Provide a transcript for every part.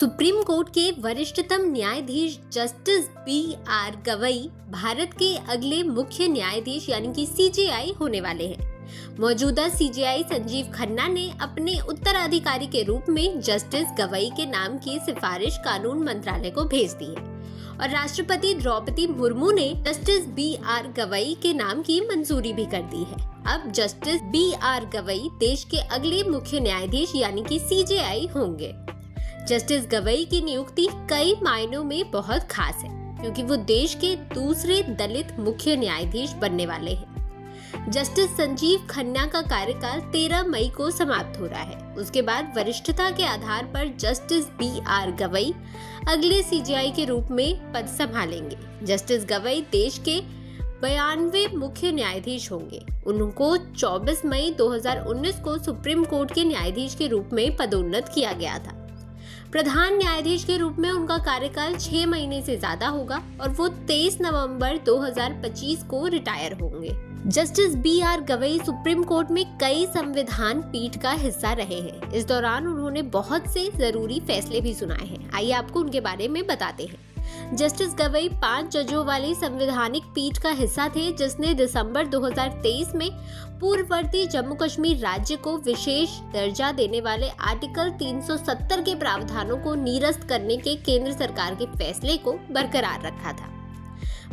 Supreme court के वरिष्ठतम न्यायाधीश justice B R. Gavai Bharat के अगले मुख्य न्यायाधीश यानी कि सीजेआई होने वाले हैं। मौजूदा सीजेआई संजीव खन्ना ने अपने उत्तराधिकारी के रूप में जस्टिस गवई के नाम की सिफारिश कानून मंत्रालय को भेज दी है और राष्ट्रपति द्रौपदी मुर्मू ने जस्टिस बी.आर. गवई के नाम की मंजूरी भी कर दी है। अब जस्टिस बी.आर. गवई देश के अगले मुख्य न्यायाधीश यानी कि सीजेआई होंगे। जस्टिस गवई की नियुक्ति कई मायनों में बहुत खास है क्योंकि वो देश के दूसरे दलित मुख्य न्यायाधीश बनने वाले हैं। जस्टिस संजीव खन्ना का कार्यकाल 13 मई को समाप्त हो रहा है। उसके बाद वरिष्ठता के आधार पर जस्टिस बी.आर. गवई अगले सीजेआई के रूप में पद संभालेंगे। जस्टिस गवई देश के 92वें मुख्य न्यायाधीश होंगे। उनको 24 मई 2019 को सुप्रीम कोर्ट के न्यायाधीश के रूप में पदोन्नत किया गया था। प्रधान न्यायाधीश के रूप में उनका कार्यकाल 6 महीने से ज्यादा होगा और वो 23 नवंबर 2025 को रिटायर होंगे। Justice B R. Gavai supreme court में कई संविधान पीठ का हिस्सा रहे हैं। इस दौरान उन्होंने बहुत से जरूरी फैसले भी सुनाए हैं। आइए आपको उनके बारे में बताते हैं। जस्टिस गवई 5 जजों वाली संवैधानिक पीठ का हिस्सा थे जिसने दिसंबर 2023 में पूर्ववर्ती जम्मू कश्मीर राज्य को विशेष दर्जा देने वाले आर्टिकल 370 के प्रावधानों को निरस्त करने के केंद्र सरकार के फैसले को बरकरार रखा था।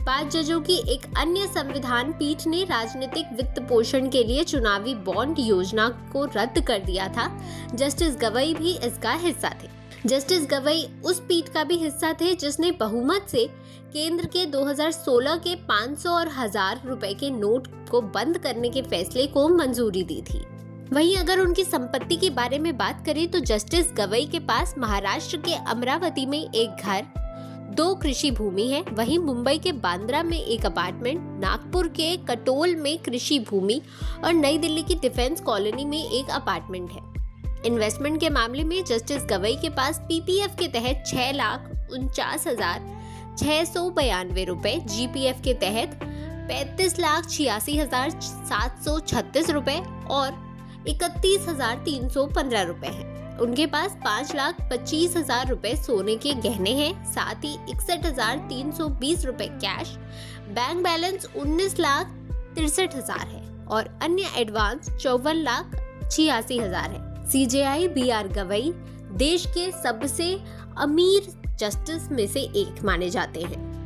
5 जजों की एक अन्य संविधान पीठ ने राजनीतिक वित्त पोषण के लिए चुनावी बॉन्ड योजना को रद्द कर दिया था। जस्टिस गवई भी इसका हिस्सा थे। जस्टिस गवई उस पीठ का भी हिस्सा थे जिसने बहुमत से केंद्र के 2016 के 500 और 1000 रुपए के नोट को बंद करने के फैसले को मंजूरी दी थी। वहीं अगर उनकी संपत्ति के बारे में बात करें तो जस्टिस गवई के पास महाराष्ट्र के अमरावती में एक घर, 2 कृषि भूमि है। वहीं मुंबई के बांद्रा में एक अपार्टमेंट, नागपुर के कटोल में कृषि भूमि और नई दिल्ली की डिफेंस कॉलोनी में एक अपार्टमेंट है। इन्वेस्टमेंट के मामले में जस्टिस गवई के पास पीपीएफ के तहत 6,49,692 रुपए, जीपीएफ के तहत 35,86,736 रुपए और 31,315 रुपए हैं। उनके पास 5,25,000 रुपए सोने के गहने हैं, साथ ही 61,320 रुपए कैश, बैंक बैलेंस 19,63,000 है और अन्य एडवांस 54,86,000 है। CJI B R. गवई देश के सबसे अमीर जस्टिस में से एक माने जाते हैं।